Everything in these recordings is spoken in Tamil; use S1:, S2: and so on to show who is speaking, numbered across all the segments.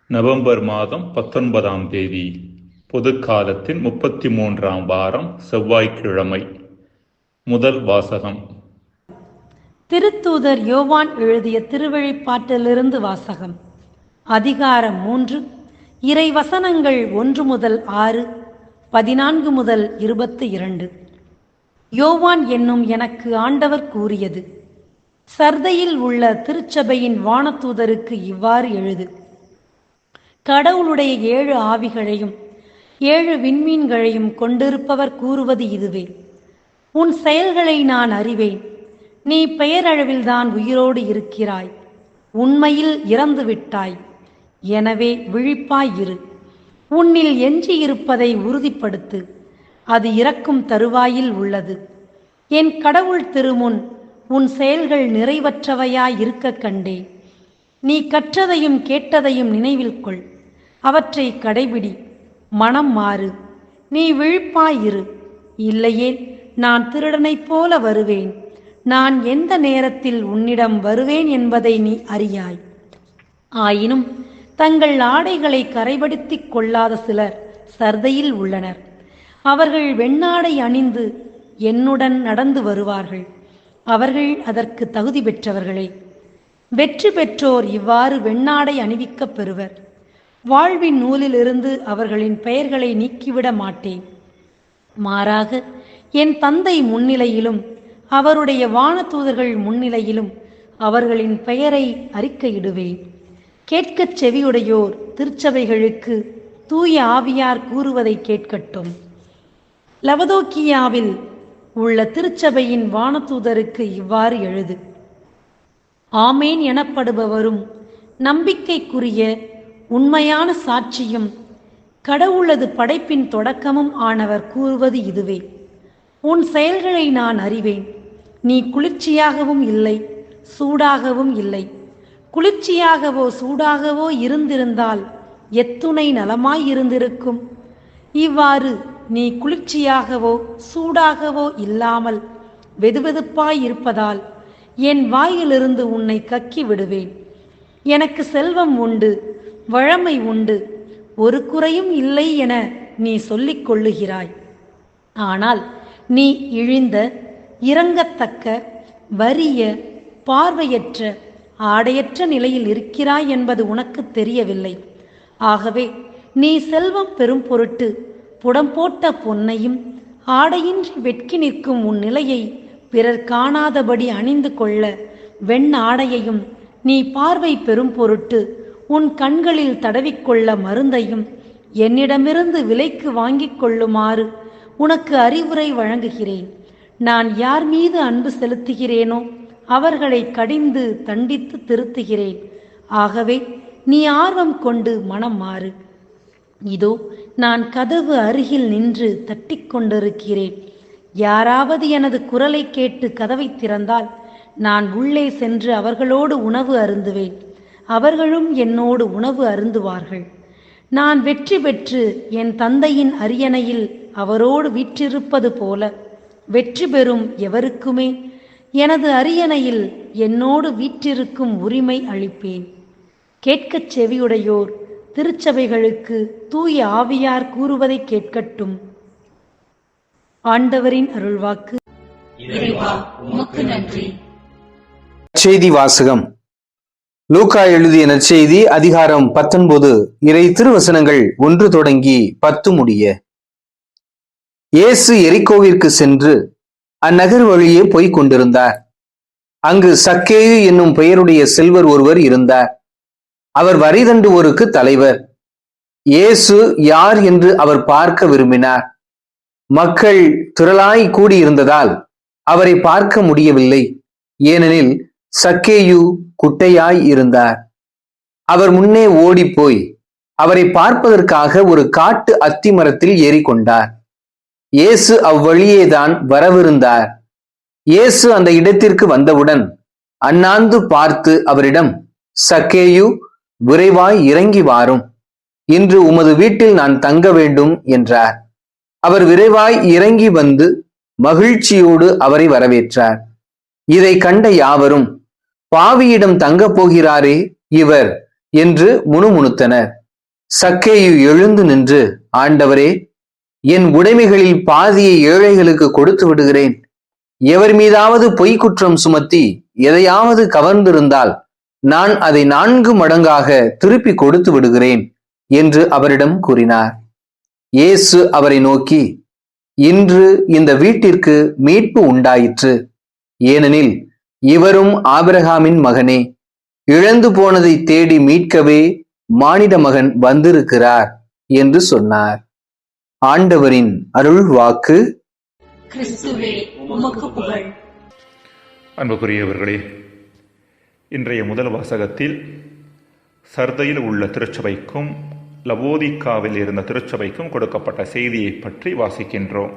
S1: நவம்பர் மாதம் 19ஆம் தேதி, பொதுக்காலத்தின் 33ஆம் வாரம், செவ்வாய்க்கிழமை. முதல் வாசகம்.
S2: திருத்தூதர் யோவான் எழுதிய திருவெளிப்பாட்டிலிருந்து வாசகம். அதிகாரம் 3, இறை வசனங்கள் 1 முதல் 6, 14 முதல் 22. யோவான் என்னும் எனக்கு ஆண்டவர் கூறியது: சர்தையில் உள்ள திருச்சபையின் வானதூதருக்கு இவ்வாறு எழுது: கடவுளுடைய 7 ஆவிகளையும் 7 விண்மீன்களையும் கொண்டிருப்பவர் கூறுவது இதுவே: உன் செயல்களை நான் அறிவேன். நீ பெயரளவில்தான் உயிரோடு இருக்கிறாய். உண்மையில் இறந்து விட்டாய். எனவே விழிப்பாயிரு. உன்னில் எஞ்சியிருப்பதை உறுதிப்படுத்து. அது இறக்கும் தருவாயில் உள்ளது. என் கடவுள் திருமுன் உன் செயல்கள் நிறைவற்றவையாய் இருக்க கண்டேன். நீ கற்றதையும் கேட்டதையும் நினைவில் கொள். அவற்றை கடைபிடி. மனம் மாறு. நீ விழிப்பாயிரு. இல்லையேல் நான் திருடனைப் போல வருவேன். நான் எந்த நேரத்தில் உன்னிடம் வருவேன் என்பதை நீ அறியாய். ஆயினும் தங்கள் ஆடைகளை கரைபடுத்திக் கொள்ளாத சிலர் சர்தையில் உள்ளனர். அவர்கள் வெண்ணாடை அணிந்து என்னுடன் நடந்து வருவார்கள். அவர்கள் அதற்கு தகுதி பெற்றவர்களே. வெற்றி பெற்றோர் இவ்வாறு வெண்ணாடை அணிவிக்கப் பெறுவர். வாழ்வின் நூலிலிருந்து அவர்களின் பெயர்களை நீக்கிவிட மாட்டேன். மாறாக என் தந்தை முன்னிலையிலும் அவருடைய வானதூதர்கள் முன்னிலையிலும் அவர்களின் பெயரை அறிக்கையிடுவேன். கேட்கச் செவியுடையோர் திருச்சபைகளுக்கு தூய ஆவியார் கூறுவதை கேட்கட்டும். லவதோக்கியாவில் உள்ள திருச்சபையின் வானதூதருக்கு இவ்வாறு எழுது: ஆமேன் எனப்படுபவரும் நம்பிக்கைக்குரிய உண்மையான சாட்சியும் கடவுளது படைப்பின் தொடக்கமும் ஆனவர் கூறுவது இதுவே: உன் செயல்களை நான் அறிவேன். நீ குளிர்ச்சியாகவும் இல்லை, சூடாகவும் இல்லை. குளிர்ச்சியாகவோ சூடாகவோ இருந்திருந்தால் எத்துணை நலமாயிருந்திருக்கும். இவ்வாறு நீ குளிர்ச்சியாகவோ சூடாகவோ இல்லாமல் வெதுவெதுப்பாயிருப்பதால் என் வாயிலிருந்து உன்னை கக்கி விடுவேன். எனக்கு செல்வம் உண்டு, வழமை உண்டு, ஒரு குறையும் இல்லை என நீ சொல்லிக் கொள்ளுகிறாய். ஆனால் நீ இழிந்த, இரங்கத்தக்க, வறிய, பார்வையற்ற, ஆடையற்ற நிலையில் இருக்கிறாய் என்பது உனக்கு தெரியவில்லை. ஆகவே நீ செல்வம் பெரும் பொருட்டு புடம் போட்ட பொன்னையும் ஆடையின்றி வெட்கி நிற்கும் உன் நிலையை பிறர் காணாதபடி அணிந்து கொள்ள வெண் ஆடையையும், நீ பார்வை பெரும் பொருட்டு உன் கண்களில் தடவிக்கொள்ள மருந்தையும் என்னிடமிருந்து விலைக்கு வாங்கிக் கொள்ளுமாறு உனக்கு அறிவுரை வழங்குகிறேன். நான் யார் மீது அன்பு செலுத்துகிறேனோ அவர்களை கடிந்து தண்டித்து திருத்துகிறேன். ஆகவே நீ ஆர்வம் கொண்டு மனம் மாறு. இதோ நான் கதவு அருகில் நின்று தட்டிக் கொண்டிருக்கிறேன். யாராவது எனது குரலை கேட்டு கதவை திறந்தால் நான் உள்ளே சென்று அவர்களோடு உணவு அருந்துவேன். அவர்களும் என்னோடு உணவு அருந்துவார்கள். நான் வெற்றி பெற்று என் தந்தையின் அரியணையில் அவரோடு வீற்றிருப்பது போல வெற்றி பெறும் எவருக்குமே எனது அரியணையில் என்னோடு வீற்றிருக்கும் உரிமை அளிப்பேன். கேட்கச் செவியுடையோர் திருச்சபைகளுக்கு தூய ஆவியார் கூறுவதை கேட்கட்டும். ஆண்டவரின் அருள்வாக்கு.
S3: செய்தி வாசகம். லூக்கா எழுதிய நற்செய்தி அதிகாரம் 19, இறை திருவசனங்கள் 1 தொடங்கி 10 முடிய. இயேசு எரிகோவிற்கு சென்று அந்நகர் வழியே போய்க் கொண்டிருந்தார். அங்கு சக்கேயு என்னும் பெயருடைய செல்வர் ஒருவர் இருந்தார். அவர் வரி தண்டுவோருக்கு தலைவர். இயேசு யார் என்று அவர் பார்க்க விரும்பினார். மக்கள் திரளாய் கூடியிருந்ததால் அவரை பார்க்க முடியவில்லை. ஏனெனில் சக்கேயு குட்டையாய் இருந்தார். அவர் முன்னே ஓடிப்போய் அவரை பார்ப்பதற்காக ஒரு காட்டு அத்தி மரத்தில் ஏறிக்கொண்டார். இயேசு அவ்வழியேதான் வரவிருந்தார். இயேசு அந்த இடத்திற்கு வந்தவுடன் அண்ணாந்து பார்த்து அவரிடம், சக்கேயு, விரைவாய் இறங்கி வாரும். இன்று உமது வீட்டில் நான் தங்க வேண்டும் என்றார். அவர் விரைவாய் இறங்கி வந்து மகிழ்ச்சியோடு அவரை வரவேற்றார். இதை கண்ட யாவரும், பாவியிடம் தங்கப் போகிறாரே இவர் என்று முணுமுணுத்தனர். சக்கேயு எழுந்து நின்று, ஆண்டவரே, என் உடைமைகளில் பாதியை ஏழைகளுக்கு கொடுத்து விடுகிறேன். எவர் மீதாவது பொய் குற்றம் சுமத்தி எதையாவது கவர்ந்திருந்தால் நான் அதை 4 மடங்காக திருப்பி கொடுத்து விடுகிறேன் என்று அவரிடம் கூறினார். இயேசு அவரை நோக்கி, இன்று இந்த வீட்டிற்கு மீட்பு உண்டாயிற்று. ஏனெனில் இவரும் ஆபிரகாமின் மகனே. இழந்து போனதை தேடி மீட்கவே மானிட மகன் வந்திருக்கிறார் என்று சொன்னார். ஆண்டவரின் அருள் வாக்கு.
S2: கிறிஸ்துவே உமக்கு புகழ்.
S1: அன்புக்குரியவர்களே, இன்றைய முதல் வாசகத்தில் சர்தையில் உள்ள திருச்சபைக்கும் லவோதிக்காவில் இருந்த திருச்சபைக்கும் கொடுக்கப்பட்ட செய்தியை பற்றி வாசிக்கின்றோம்.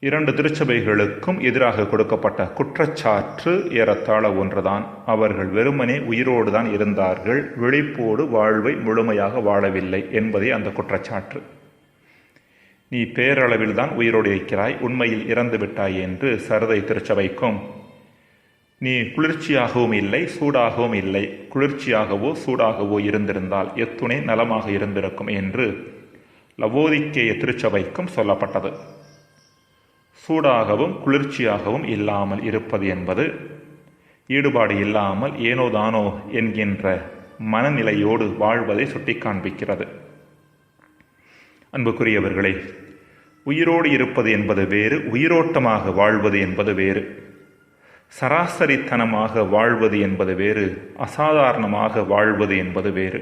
S1: 2 திருச்சபைகளுக்கும் எதிராக கொடுக்கப்பட்ட குற்றச்சாற்று ஏறத்தாழ ஒன்றுதான். அவர்கள் வெறுமனே உயிரோடு தான் இருந்தார்கள், விழிப்போடு வாழ்வை முழுமையாக வாழவில்லை என்பதே அந்த குற்றச்சாற்று. நீ பேரளவில் தான் உயிரோடு இருக்கிறாய், உண்மையில் இறந்து விட்டாய் என்று சர்தை திருச்சபைக்கும், நீ குளிர்ச்சியாகவும் இல்லை சூடாகவும் இல்லை, குளிர்ச்சியாகவோ சூடாகவோ இருந்திருந்தால் எத்துணை நலமாக இருந்திருக்கும் என்று லவோதிக்கேய திருச்சபைக்கும் சொல்லப்பட்டது. சூடாகவும் குளிர்ச்சியாகவும் இல்லாமல் இருப்பது என்பது ஈடுபாடு இல்லாமல் ஏனோதானோ என்கின்ற மனநிலையோடு வாழ்வதை சுட்டி காண்பிக்கிறது. அன்புக்குரியவர்களே, உயிரோடு இருப்பது என்பது வேறு, உயிரோட்டமாக வாழ்வது என்பது வேறு. சராசரித்தனமாக வாழ்வது என்பது வேறு, அசாதாரணமாக வாழ்வது என்பது வேறு.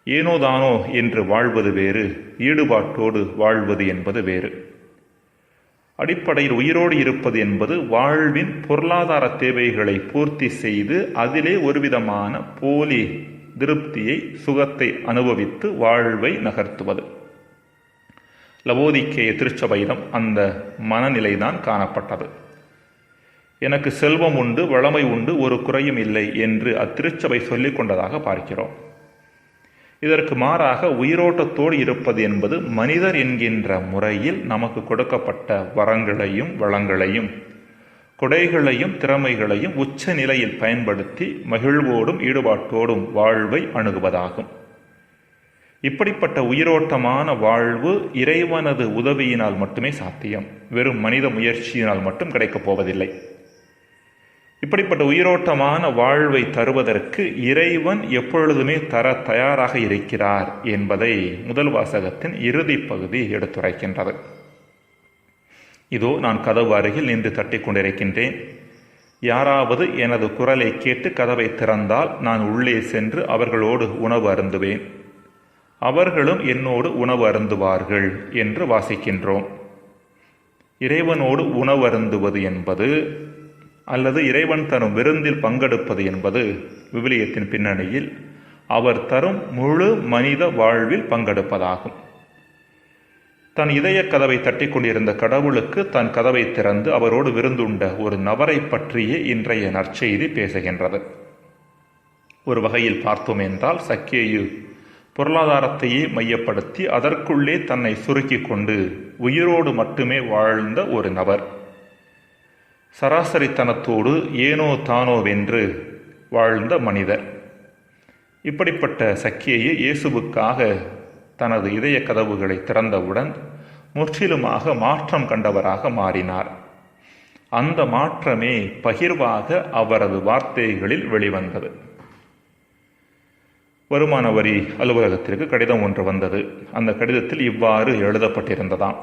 S1: ஏனோதானோ என்று வாழ்வது வேறு, ஈடுபாட்டோடு வாழ்வது என்பது வேறு. அடிப்படையில் உயிரோடு இருப்பது என்பது வாழ்வின் பொருளாதார தேவைகளை பூர்த்தி செய்து அதிலே ஒருவிதமான போலி திருப்தியை, சுகத்தை அனுபவித்து வாழ்வை நகர்த்துவது. லவோதிக்கேய திருச்சபையிடம் அந்த மனநிலைதான் காணப்பட்டது. எனக்கு செல்வம் உண்டு, வளமை உண்டு, ஒரு குறையும் இல்லை என்று அத்திருச்சபை சொல்லிக் கொண்டதாக பார்க்கிறோம். இதற்கு மாறாக உயிரோட்டத்தோடு இருப்பது என்பது மனிதர் என்கின்ற முறையில் நமக்கு கொடுக்கப்பட்ட வரங்களையும் வளங்களையும் கொடைகளையும் திறமைகளையும் உச்ச நிலையில் பயன்படுத்தி மகிழ்வோடும் ஈடுபாட்டோடும் வாழ்வை அணுகுவதாகும். இப்படிப்பட்ட உயிரோட்டமான வாழ்வு இறைவனது உதவியினால் மட்டுமே சாத்தியம், வெறும் மனித முயற்சியினால் மட்டும் கிடைக்கப் போவதில்லை. இப்படிப்பட்ட உயிரோட்டமான வாழ்வை தருவதற்கு இறைவன் எப்பொழுதுமே தர தயாராக இருக்கிறார் என்பதை முதல் வாசகத்தின் இறுதி பகுதி எடுத்துரைக்கின்றது. இதோ நான் கதவு அருகில் நின்று தட்டி கொண்டிருக்கின்றேன். யாராவது எனது குரலை கேட்டு கதவை திறந்தால் நான் உள்ளே சென்று அவர்களோடு உணவு அருந்துவேன், அவர்களும் என்னோடு உணவு அருந்துவார்கள் என்று வாசிக்கின்றோம். இறைவனோடு உணவு அருந்துவது என்பது அல்லது இறைவன் தரும் விருந்தில் பங்கெடுப்பது என்பது விவிலியத்தின் பின்னணியில் அவர் தரும் முழு மனித வாழ்வில் பங்கெடுப்பதாகும். தன் இதய கதவை தட்டி கொண்டிருந்த கடவுளுக்கு தன் கதவை திறந்து அவரோடு விருந்துண்ட ஒரு நபரை பற்றியே இன்றைய நற்செய்தி பேசுகின்றது. ஒரு வகையில் பார்த்தோம் என்றால் சக்கேயு பொருளாதாரத்தையே மையப்படுத்தி அதற்குள்ளே தன்னை சுருக்கி கொண்டு உயிரோடு மட்டுமே வாழ்ந்த ஒரு நபர். சராசரித்தனத்தோடு ஏனோ தானோவென்று வாழ்ந்த மனிதர். இப்படிப்பட்ட சக்கேயு இயேசுவுக்காக தனது இதய கதவுகளை திறந்தவுடன் முற்றிலுமாக மாற்றம் கண்டவராக மாறினார். அந்த மாற்றமே பகிர்வாக அவரது வார்த்தைகளில் வெளிவந்தது. வருமான வரி அலுவலகத்திற்கு கடிதம் ஒன்று வந்தது. அந்த கடிதத்தில் இவ்வாறு எழுதப்பட்டிருந்ததாம்: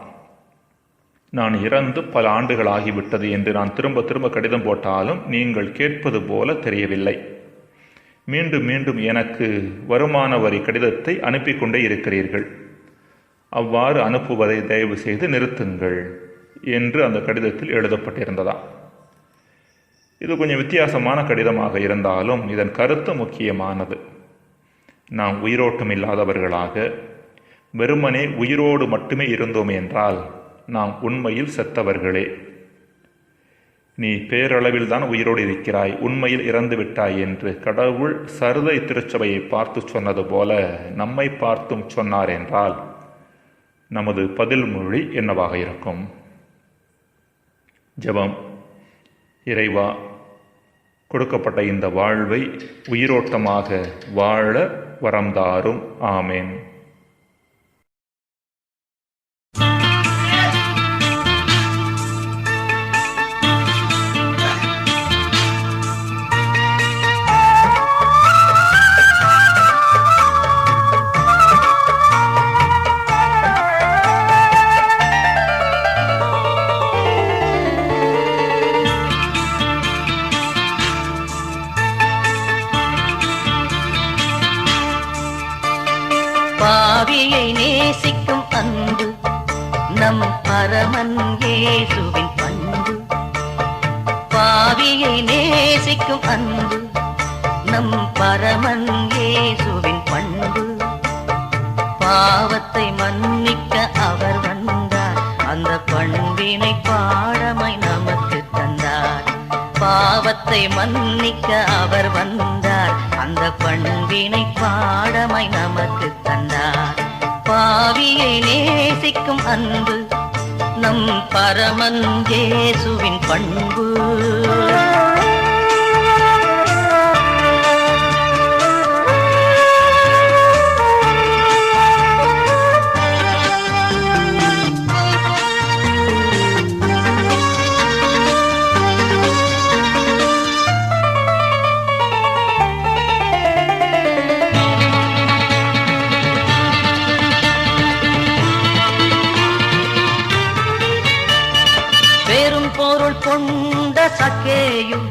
S1: நான் இறந்து பல ஆண்டுகள் ஆகிவிட்டது என்று நான் திரும்ப திரும்ப கடிதம் போட்டாலும் நீங்கள் கேட்பது போல தெரியவில்லை. மீண்டும் மீண்டும் எனக்கு வருமான வரி கடிதத்தை அனுப்பி கொண்டே இருக்கிறீர்கள். அவ்வாறு அனுப்புவதை தயவு செய்து நிறுத்துங்கள் என்று அந்த கடிதத்தில் எழுதப்பட்டிருந்ததாம். இது கொஞ்சம் வித்தியாசமான கடிதமாக இருந்தாலும் இதன் கருத்து முக்கியமானது. நாம் உயிரோட்டம் இல்லாதவர்களாக வெறுமனே உயிரோடு மட்டுமே இருந்தோம் என்றால் நாம் உண்மையில் செத்தவர்களே. நீ பேரளவில் தான் உயிரோடு இருக்கிறாய், உண்மையில் இறந்து விட்டாய் என்று கடவுள் சர்தை திருச்சபையை பார்த்து சொன்னது போல நம்மை பார்த்தும் சொன்னார் என்றால் நமது பதில் மொழி என்னவாக இருக்கும்? ஜெபம். இறைவா, கொடுக்கப்பட்ட இந்த வாழ்வை உயிரோட்டமாக வாழ வரம் தாரும். ஆமேன்.
S4: பாவியை நேசிக்கும் அன்பு நம் பரமன் இயேசுவின் பண்பு. பாவியை நேசிக்கும் அன்பு நம் பரமன் இயேசுவின் பண்பு. பாவத்தை மன்னிக்க அவர் வந்தார், அந்த பண்பினை பாடமாய் நமக்கு தந்தார். பாவத்தை மன்னிக்க அவர் வந்தார், அந்த பண்பினை பாடமாய் நமக்கு தந்தார். பாவியை நேசிக்கும் அன்பு நம் பரமன் இயேசுவின் பண்பு. பெரும் பொருள் கொண்ட சக்கேயும்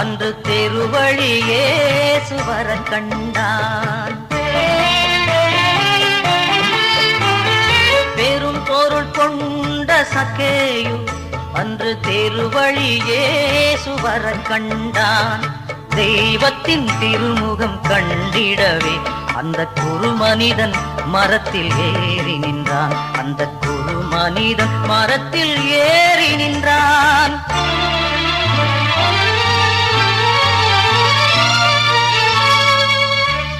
S4: அன்று தெருவழி இயேசு வரக் கண்டான். பெரும் பொருள் கொண்ட சக்கேயும் அன்று தெருவழி இயேசு வரக் கண்டான். தெய்வத்தின் திருமுகம் கண்டிடவே அந்த குரு மனிதன் மரத்தில் ஏறி நின்றான். அந்த குரு மனிதன் மரத்தில் ஏறி நின்றான்.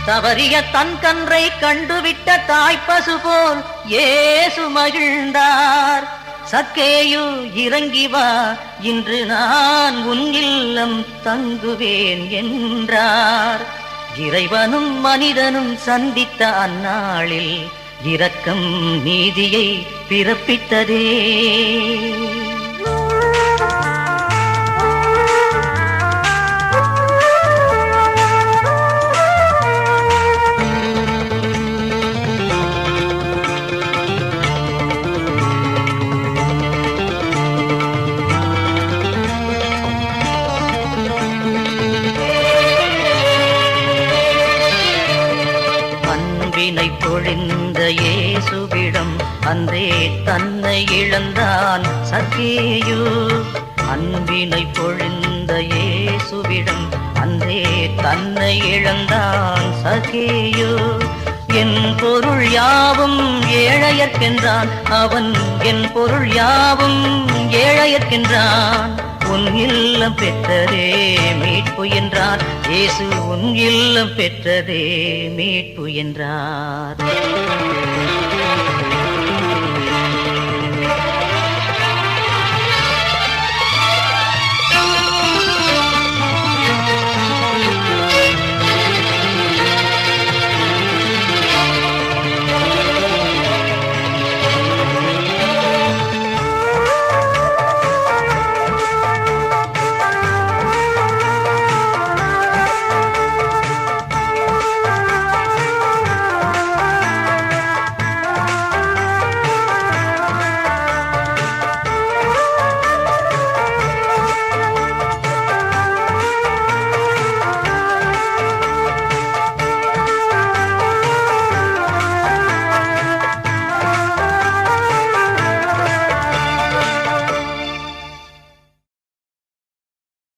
S4: தவறிய தன் கன்றை கண்டுவிட்ட தாய்ப்பசு போல் இயேசு மகிழ்ந்தார். சக்கேயு இறங்கி வா, இன்று நான் உன் இல்லம் தங்குவேன் என்றார். இறைவனும் மனிதனும் சந்தித்த அந்நாளில் இரக்கம் நீதியை பிறப்பித்ததே. அன்பினை பொழிந்த இயேசுவிடம் அன்றே தன்னை இழந்தான் சக்கேயு. அன்பினை பொழிந்த இயேசுவிடம் அன்றே தன்னை இழந்தான் சக்கேயு. என் பொருள் யாவும் ஏழையர்க்கென்றான் அவன், என் பொருள் யாவும் ஏழையர்க்கென்றான். உன் இல்லம் பெற்றதே மீட்பு என்றார் இயேசு, உன் இல்லம் பெற்றதே மீட்பு என்றார்.